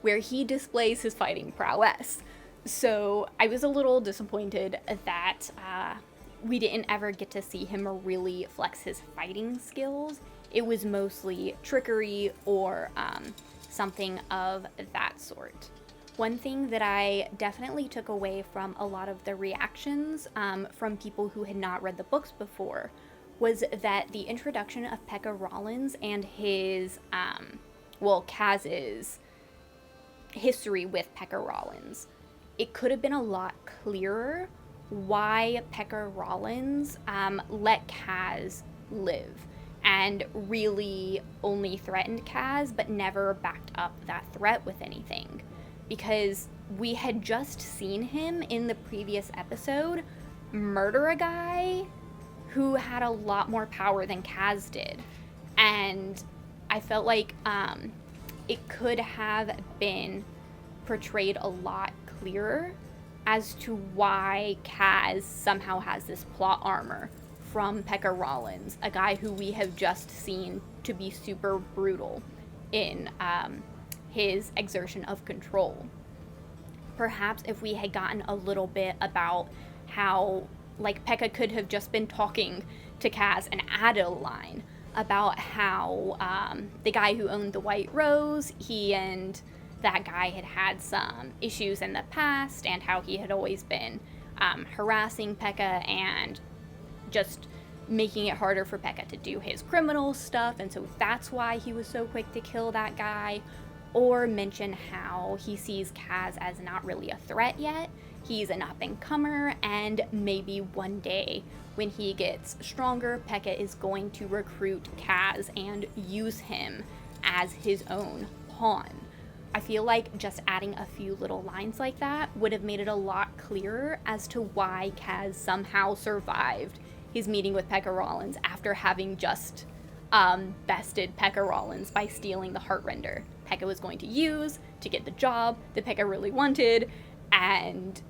where he displays his fighting prowess. So I was a little disappointed that we didn't ever get to see him really flex his fighting skills. It was mostly trickery or something of that sort. One thing that I definitely took away from a lot of the reactions from people who had not read the books before was that the introduction of Pekka Rollins and his, Kaz's history with Pekka Rollins, it could have been a lot clearer why Pekka Rollins let Kaz live and really only threatened Kaz but never backed up that threat with anything. Because we had just seen him in the previous episode murder a guy who had a lot more power than Kaz did. And I felt like it could have been portrayed a lot clearer as to why Kaz somehow has this plot armor from Pekka Rollins, a guy who we have just seen to be super brutal in his exertion of control. Perhaps if we had gotten a little bit about how, like, Pekka could have just been talking to Kaz and added a line about how the guy who owned the White Rose, he and that guy had had some issues in the past, and how he had always been harassing Pekka and just making it harder for Pekka to do his criminal stuff, and so that's why he was so quick to kill that guy. Or mention how he sees Kaz as not really a threat yet. He's an up-and-comer, and maybe one day when he gets stronger, Pekka is going to recruit Kaz and use him as his own pawn. I feel like just adding a few little lines like that would have made it a lot clearer as to why Kaz somehow survived his meeting with Pekka Rollins after having just bested Pekka Rollins by stealing the Heartrender Pekka was going to use to get the job that Pekka really wanted, and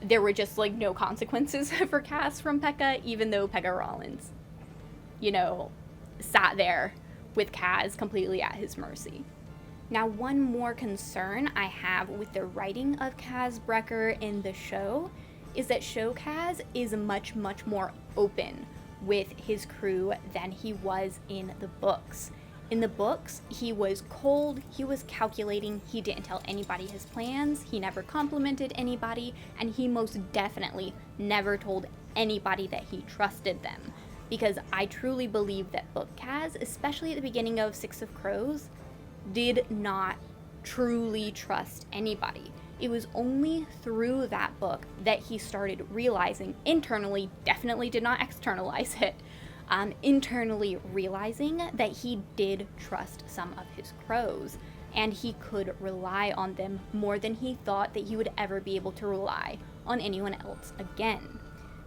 there were just, like, no consequences for Kaz from Pekka, even though Pekka Rollins, sat there with Kaz completely at his mercy. Now, one more concern I have with the writing of Kaz Brekker in the show is that Kaz is much, much more open with his crew than he was in the books. In the books, he was cold, he was calculating, he didn't tell anybody his plans, he never complimented anybody, and he most definitely never told anybody that he trusted them. Because I truly believe that Book Kaz, especially at the beginning of Six of Crows, did not truly trust anybody. It was only through that book that he started realizing internally, definitely did not externalize it, internally realizing that he did trust some of his crows and he could rely on them more than he thought that he would ever be able to rely on anyone else again.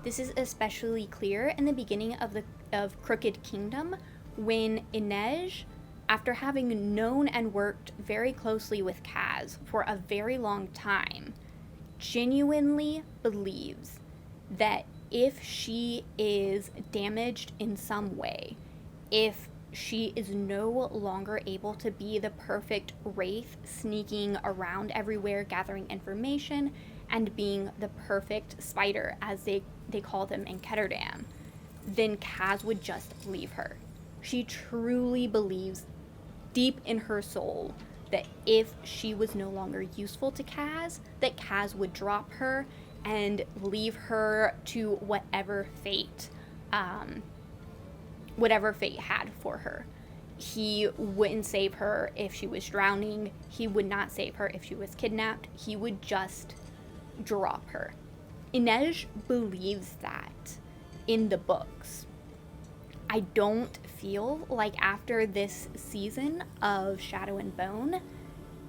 This is especially clear in the beginning of Crooked Kingdom, when Inej, after having known and worked very closely with Kaz for a very long time, genuinely believes that if she is damaged in some way, if she is no longer able to be the perfect wraith sneaking around everywhere gathering information and being the perfect spider, as they call them in Ketterdam, then Kaz would just leave her. She truly believes deep in her soul that if she was no longer useful to Kaz, that Kaz would drop her and leave her to whatever fate had for her. He wouldn't save her if she was drowning. He would not save her if she was kidnapped. He would just drop her. Inej believes that in the books. I don't feel like after this season of Shadow and Bone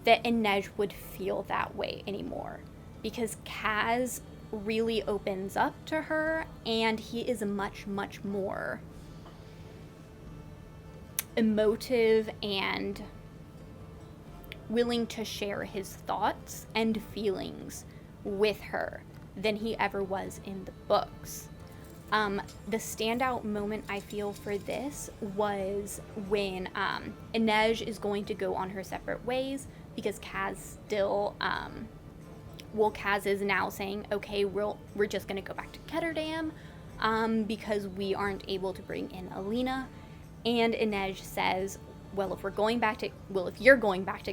that Inej would feel that way anymore, because Kaz really opens up to her and he is much, much more emotive and willing to share his thoughts and feelings with her than he ever was in the books. The standout moment I feel for this was when Inej is going to go on her separate ways, because Kaz still, Kaz is now saying, okay, we're just going to go back to Ketterdam because we aren't able to bring in Alina. And Inej says, if you're going back to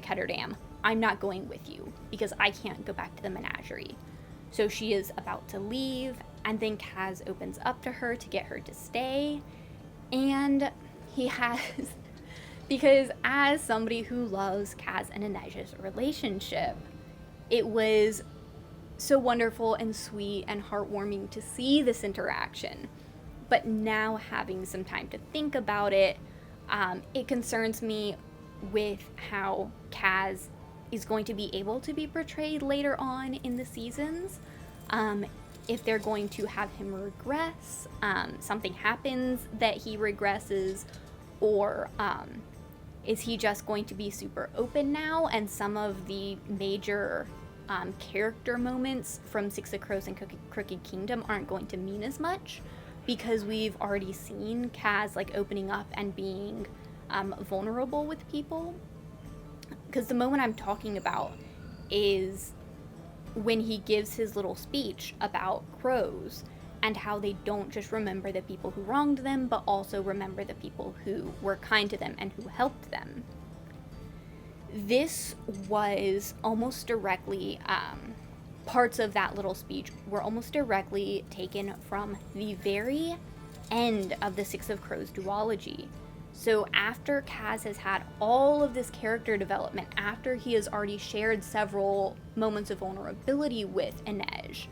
Ketterdam, I'm not going with you because I can't go back to the menagerie. So she is about to leave, and then Kaz opens up to her to get her to stay. And he has, because as somebody who loves Kaz and Inej's relationship, it was so wonderful and sweet and heartwarming to see this interaction. But now, having some time to think about it, it concerns me with how Kaz is going to be able to be portrayed later on in the seasons. If they're going to have him regress, something happens that he regresses, or is he just going to be super open now, and some of the major character moments from Six of Crows and Crooked Kingdom aren't going to mean as much, because we've already seen Kaz opening up and being vulnerable with people. Because the moment I'm talking about is when he gives his little speech about crows and how they don't just remember the people who wronged them, but also remember the people who were kind to them and who helped them. This was almost directly, parts of that little speech were almost directly taken from the very end of the Six of Crows duology. So after Kaz has had all of this character development, after he has already shared several moments of vulnerability with Inej,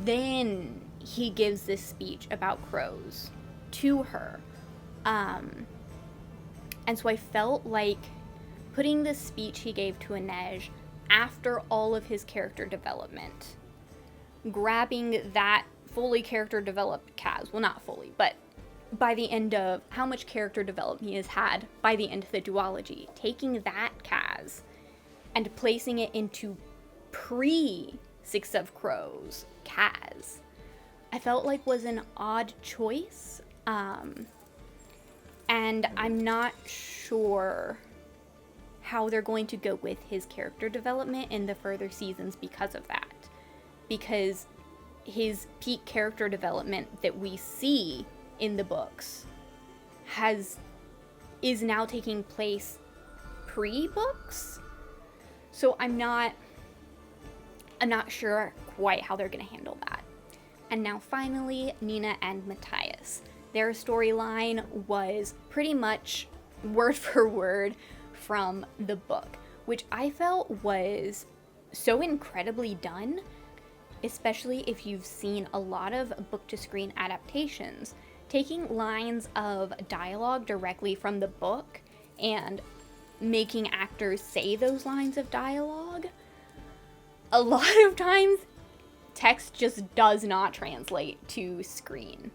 then he gives this speech about crows to her. And so I felt like putting this speech he gave to Inej after all of his character development, grabbing that fully character developed Kaz, well, not fully, but by the end of how much character development he has had by the end of the duology, taking that Kaz and placing it into pre-Six of Crows Kaz, I felt like was an odd choice, and I'm not sure how they're going to go with his character development in the further seasons because of that. Because his peak character development that we see in the books has is now taking place pre-books. So I'm not sure quite how they're going to handle that. And now finally, Nina and Matthias. Their storyline was pretty much word for word from the book, which I felt was so incredibly done, especially if you've seen a lot of book-to-screen adaptations. Taking lines of dialogue directly from the book and making actors say those lines of dialogue, a lot of times text just does not translate to screen.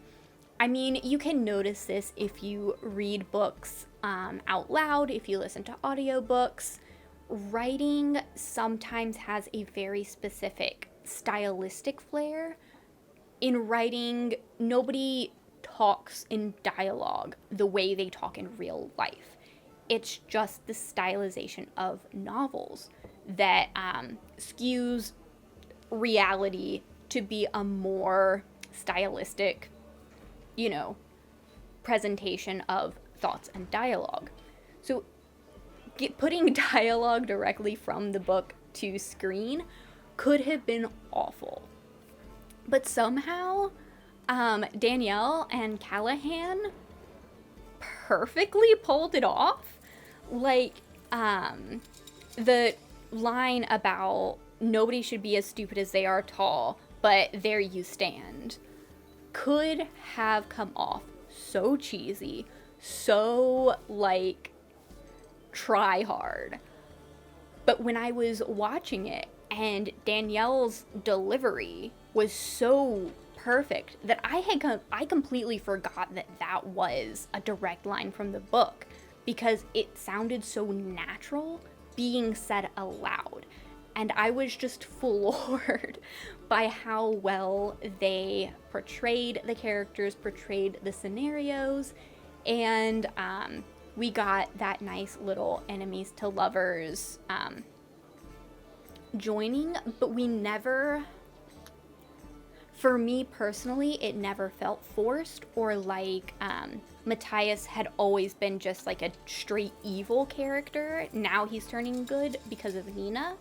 I mean, you can notice this if you read books out loud, if you listen to audiobooks. Writing sometimes has a very specific stylistic flair. In writing, nobody talks in dialogue the way they talk in real life. It's just the stylization of novels that skews reality to be a more stylistic, presentation of thoughts and dialogue. So putting dialogue directly from the book to screen could have been awful. But somehow, Danielle and Callahan perfectly pulled it off. Like, the line about nobody should be as stupid as they are tall, but there you stand, could have come off so cheesy, so, try hard. But when I was watching it, and Danielle's delivery was so perfect that I completely forgot that was a direct line from the book, because it sounded so natural being said aloud. And I was just floored by how well they portrayed the characters, portrayed the scenarios, and we got that nice little enemies to lovers joining, but we never, for me personally, it never felt forced or like Matthias had always been just like a straight evil character. Now he's turning good because of Nina.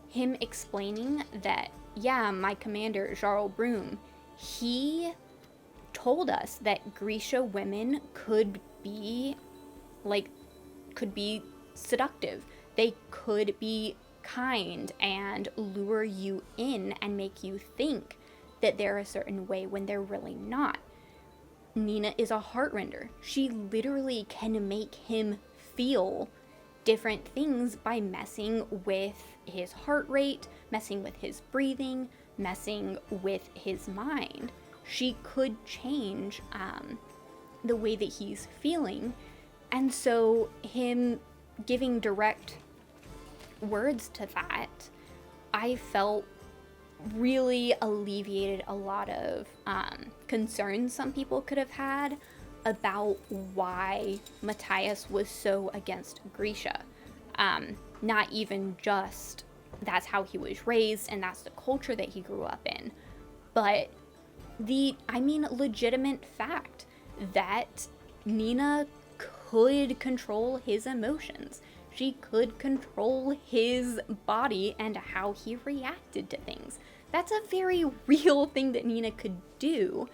Him explaining that, yeah, my commander, Jarl Broom, he told us that Grisha women could be seductive. They could be kind and lure you in and make you think that they're a certain way when they're really not. Nina is a heartrender. She literally can make him feel different things by messing with his heart rate, messing with his breathing, messing with his mind. She could change the way that he's feeling. And so him giving direct words to that, I felt really alleviated a lot of concerns some people could have had about why Matthias was so against Grisha. Not even just that's how he was raised and that's the culture that he grew up in, but legitimate fact that Nina could control his emotions. She could control his body and how he reacted to things. That's a very real thing that Nina could do,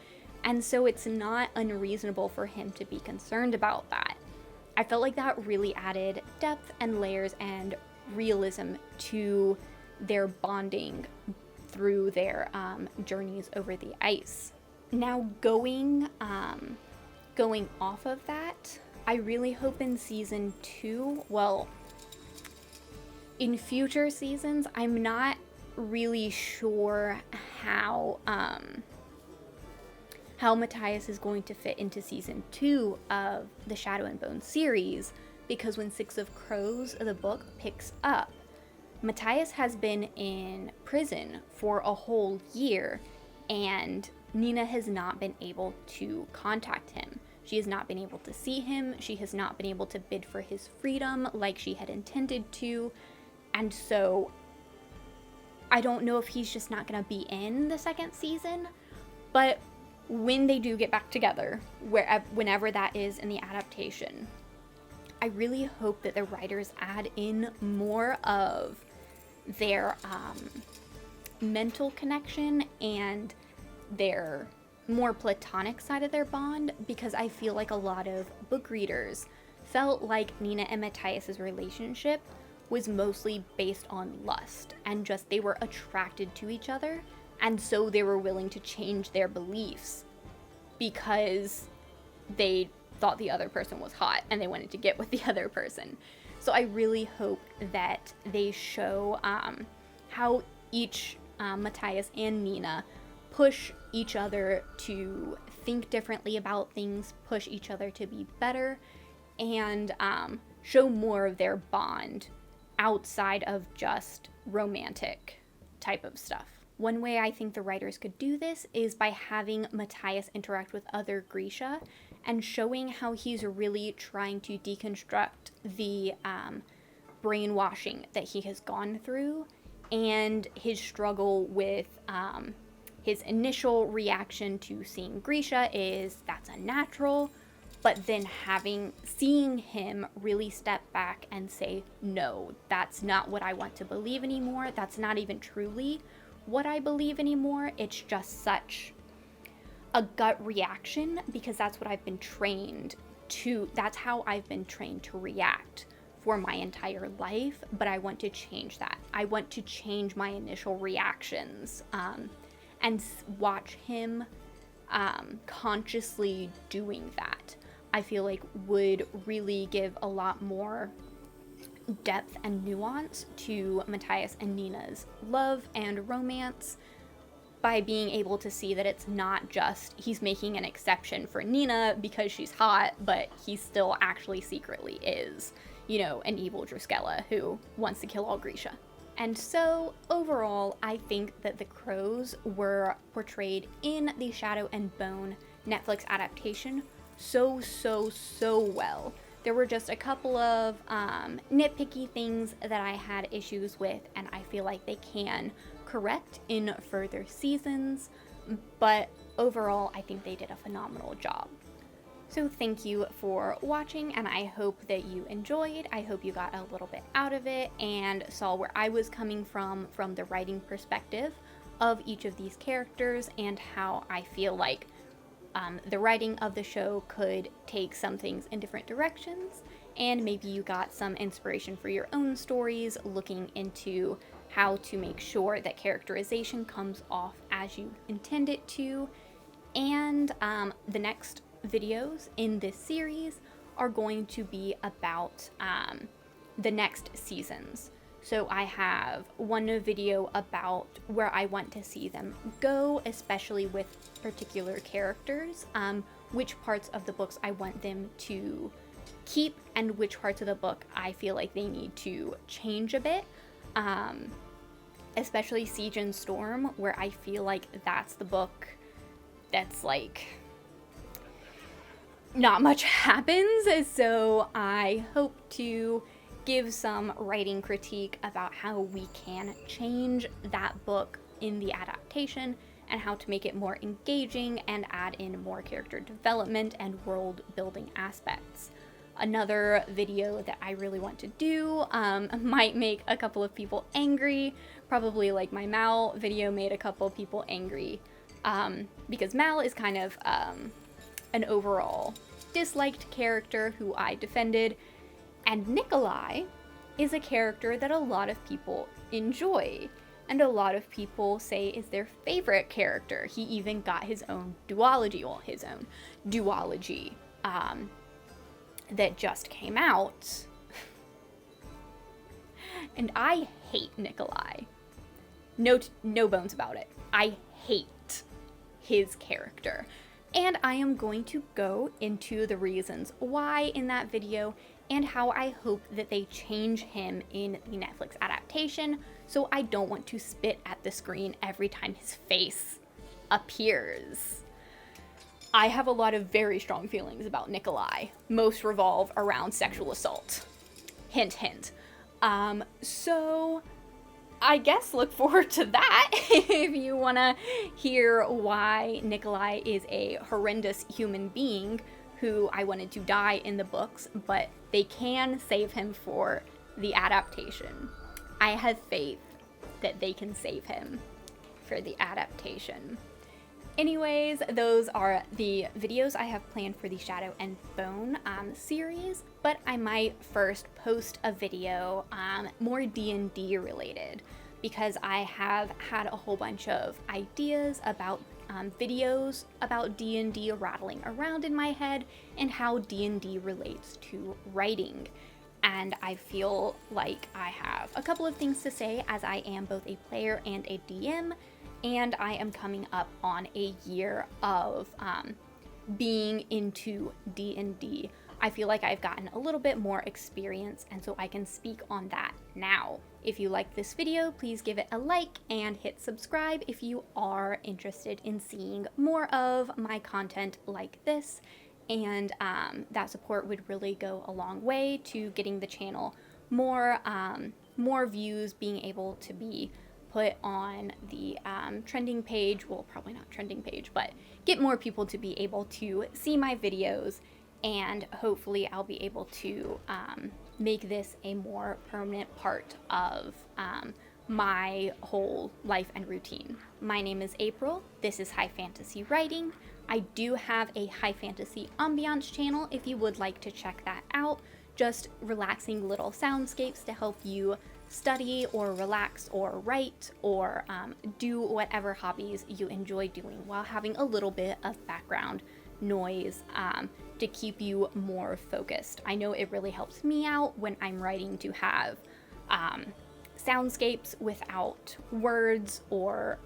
and so it's not unreasonable for him to be concerned about that. I felt like that really added depth and layers and realism to their bonding through their journeys over the ice. Now going off of that, I really hope in season 2, well, in future seasons, I'm not really sure how Matthias is going to fit into season 2 of the Shadow and Bone series, because when Six of Crows, the book, picks up, Matthias has been in prison for a whole year, and Nina has not been able to contact him. She has not been able to see him. She has not been able to bid for his freedom like she had intended to. And so I don't know if he's just not going to be in the second season, but when they do get back together, whenever that is in the adaptation, I really hope that the writers add in more of their mental connection and their more platonic side of their bond, because I feel like a lot of book readers felt like Nina and Matthias's relationship was mostly based on lust and just they were attracted to each other, and so they were willing to change their beliefs because they thought the other person was hot and they wanted to get with the other person. So I really hope that they show how each Matthias and Nina push each other to think differently about things, push each other to be better, and show more of their bond outside of just romantic type of stuff. One way I think the writers could do this is by having Matthias interact with other Grisha and showing how he's really trying to deconstruct the brainwashing that he has gone through, and his struggle with his initial reaction to seeing Grisha is that's unnatural, but then seeing him really step back and say, no, that's not what I want to believe anymore. That's not even truly what I believe anymore. It's just such a gut reaction because that's what I've been trained to, that's how I've been trained to react for my entire life, but I want to change that. I want to change my initial reactions and watch him consciously doing that. I feel like would really give a lot more depth and nuance to Matthias and Nina's love and romance by being able to see that it's not just he's making an exception for Nina because she's hot, but he still actually secretly is, you know, an evil Druskella who wants to kill all Grisha. And so, overall, I think that the Crows were portrayed in the Shadow and Bone Netflix adaptation so well. There were just a couple of nitpicky things that I had issues with, and I feel like they can correct in further seasons, but overall, I think they did a phenomenal job. So thank you for watching, and I hope that you enjoyed. I hope you got a little bit out of it and saw where I was coming from the writing perspective of each of these characters and how I feel like the writing of the show could take some things in different directions, and maybe you got some inspiration for your own stories looking into how to make sure that characterization comes off as you intend it to. And the next videos in this series are going to be about the next seasons. So I have one video about where I want to see them go, especially with particular characters, which parts of the books I want them to keep and which parts of the book I feel like they need to change a bit. Especially Siege and Storm, where I feel like that's the book that's like not much happens, so I hope to give some writing critique about how we can change that book in the adaptation and how to make it more engaging and add in more character development and world building aspects. Another video that I really want to do might make a couple of people angry, probably like my Mal video made a couple of people angry, because Mal is kind of an overall disliked character who I defended, and Nikolai is a character that a lot of people enjoy, and a lot of people say is their favorite character. He even got his own duology, that just came out. And I hate Nikolai. No bones about it. I hate his character. And I am going to go into the reasons why in that video and how I hope that they change him in the Netflix adaptation, so I don't want to spit at the screen every time his face appears. I have a lot of very strong feelings about Nikolai. Most revolve around sexual assault. Hint, hint. So I guess look forward to that if you want to hear why Nikolai is a horrendous human being who I wanted to die in the books, but they can save him for the adaptation. I have faith that they can save him for the adaptation. Anyways, those are the videos I have planned for the Shadow and Bone series, but I might first post a video more D&D related, because I have had a whole bunch of ideas about videos about D&D rattling around in my head and how D&D relates to writing. And I feel like I have a couple of things to say, as I am both a player and a DM, and I am coming up on a year of being into D&D. I feel like I've gotten a little bit more experience, and so I can speak on that now. If you like this video, please give it a like and hit subscribe if you are interested in seeing more of my content like this. And that support would really go a long way to getting the channel more views, being able to be put on the trending page. Well, probably not trending page, but get more people to be able to see my videos, and hopefully I'll be able to make this a more permanent part of my whole life and routine. My name is April. This is High Fantasy Writing. I do have a high fantasy ambiance channel if you would like to check that out. Just relaxing little soundscapes to help you study or relax or write or do whatever hobbies you enjoy doing while having a little bit of background noise to keep you more focused. I know it really helps me out when I'm writing to have soundscapes without words or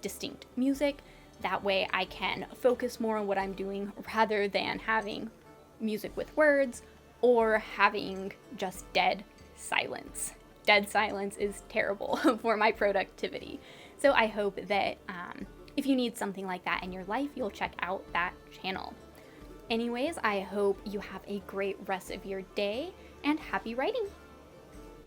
distinct music. That way I can focus more on what I'm doing rather than having music with words or having just dead silence. Dead silence is terrible for my productivity. So I hope that if you need something like that in your life, you'll check out that channel. Anyways, I hope you have a great rest of your day and happy writing!